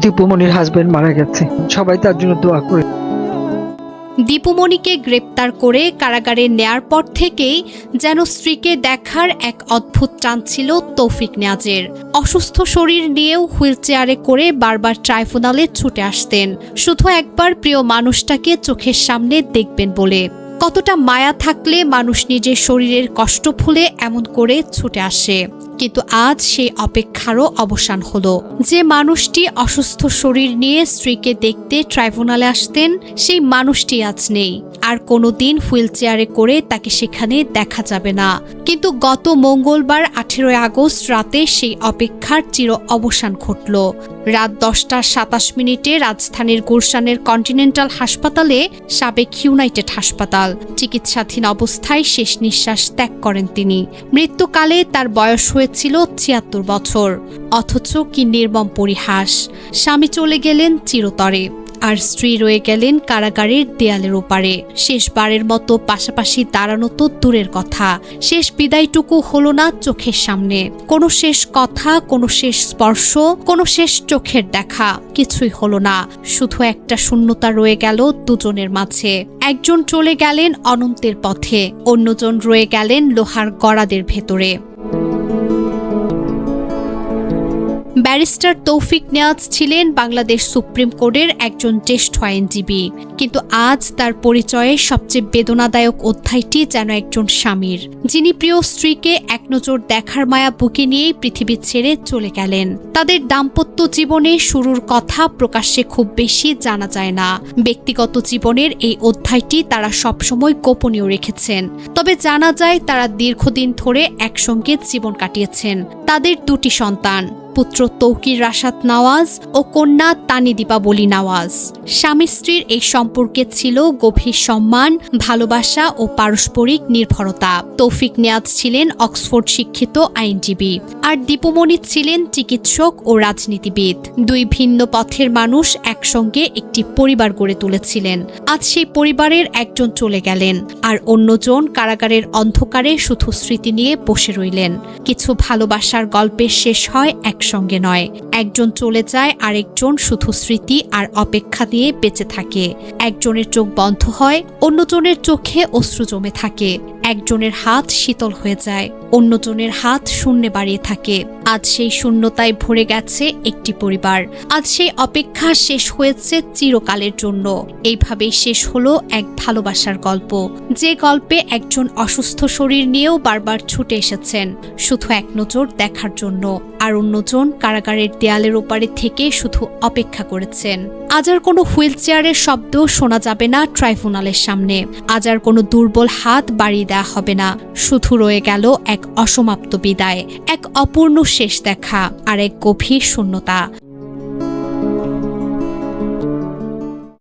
দীপুমণির husband মারা গেছে, সবাই তার জন্য দোয়া করে। দীপুমণিকে গ্রেপ্তার করে কারাগারে নেয়ার পর থেকেই যেন স্ত্রীকে দেখার এক অদ্ভুত টান ছিল তৌফিক নিয়াজের। অসুস্থ শরীর নিয়েও হুইলচেয়ারে করে বারবার ট্রাইব্যুনালে ছুটে আসতেন, শুধু একবার প্রিয় মানুষটাকে চোখের সামনে দেখবেন বলে। কতটা মায়া থাকলে মানুষ নিজের শরীরের কষ্ট ভুলে এমন করে ছুটে আসে। কিন্তু আজ সেই অপেক্ষারও অবসান হলো। যে মানুষটি অসুস্থ শরীর নিয়ে স্ত্রীকে দেখতে ট্রাইব্যুনালে আসতেন, সেই মানুষটি আজ নেই। আর কোনোদিন হুইলচেয়ারে করে তাকে সেখানে দেখা যাবে না। কিন্তু গত মঙ্গলবার 18 আগস্ট রাতে সেই অপেক্ষার চির অবসান ঘটল। রাত 10:27 রাজধানীর গুলশানের কন্টিনেন্টাল হাসপাতালে, সাবেক ইউনাইটেড হাসপাতাল, চিকিৎসাধীন অবস্থায় শেষ নিঃশ্বাস ত্যাগ করেন তিনি। মৃত্যুকালে তার বয়স হয়েছিল 76 বছর। অথচ কি নির্মম পরিহাস, স্বামী চলে গেলেন চিরতরে, আর স্ত্রী রয়ে গেলেন কারাগারের দেয়ালের ওপারে। শেষবারের মতো পাশাপাশি দাঁড়ানো তো দূরের কথা, শেষ বিদায়টুকু হলো না চোখের সামনে। কোনো শেষ কথা, কোনো শেষ স্পর্শ, কোনো শেষ চোখের দেখা, কিছুই হলো না। শুধু একটা শূন্যতা রয়ে গেল দুজনের মাঝে। একজন চলে গেলেন অনন্তের পথে, অন্যজন রয়ে গেলেন লোহার গড়াদের ভেতরে। ব্যারিস্টার তৌফিক নিয়াজ ছিলেন বাংলাদেশ সুপ্রিম কোর্টের একজন জ্যেষ্ঠ আইনজীবী, কিন্তু আজ তার পরিচয়ে সবচেয়ে বেদনাদায়ক অধ্যায়টি যেন একজন স্বামীর, যিনি প্রিয় স্ত্রীকে এক নজর দেখার মায়া বুকে নিয়েই পৃথিবী ছেড়ে চলে গেলেন। তাদের দাম্পত্য জীবনে শুরুর কথা প্রকাশ্যে খুব বেশি জানা যায় না। ব্যক্তিগত জীবনের এই অধ্যায়টি তারা সবসময় গোপনীয় রেখেছেন। তবে জানা যায় তারা দীর্ঘদিন ধরে একসঙ্গে জীবন কাটিয়েছেন। তাদের দুটি সন্তান, পুত্র তৌকির রাশাদ নওয়াজ ও কন্যা তানি দীপাবলি নওয়াজ। স্বামী স্ত্রীর এই সম্পর্কে ছিল গভীর সম্মান, ভালোবাসা ও পারস্পরিক নির্ভরতা। তৌফিক নিয়াজ ছিলেন অক্সফোর্ড শিক্ষিত আইনজীবী, আর দীপুমণি ছিলেন চিকিৎসক ও রাজনীতিবিদ। দুই ভিন্ন পথের মানুষ একসঙ্গে একটি পরিবার গড়ে তুলেছিলেন। আজ সেই পরিবারের একজন চলে গেলেন, আর অন্যজন কারাগারের অন্ধকারে শুধু স্মৃতি নিয়ে বসে রইলেন। কিছু ভালোবাসার গল্পের শেষ হয় একসঙ্গে নয়। একজন চলে যায়, আরেকজন শুধু স্মৃতি আর অপেক্ষা দিয়ে বেঁচে থাকে। একজনের চোখ বন্ধ হয়, অন্যজনের চোখে অশ্রু জমে থাকে। একজনের হাত শীতল হয়ে যায়, অন্যজনের হাত শূন্যে বাড়িয়ে থাকে। আজ সেই শূন্যতায় ভরে গেছে একটি পরিবার। আজ সেই অপেক্ষা শেষ হয়েছে চিরকালের জন্য। এইভাবেই শেষ হলো এক ভালোবাসার গল্প, যে গল্পে একজন অসুস্থ শরীর নিয়েও বারবার ছুটে এসেছেন শুধু এক নজর দেখার জন্য, আর অন্যজন কারাগারের দেয়ালের ওপারে থেকে শুধু অপেক্ষা করেছেন। আজ আর কোনো হুইলচেয়ারের শব্দ শোনা যাবে না ট্রাইব্যুনালের সামনে। আজ আর কোনো দুর্বল হাত বাড়িয়ে দেওয়া হবে না। শুধু রয়ে গেল এক অসমাপ্ত বিদায়, এক অপূর্ণ শেষ দেখা, আর এক গভীর শূন্যতা,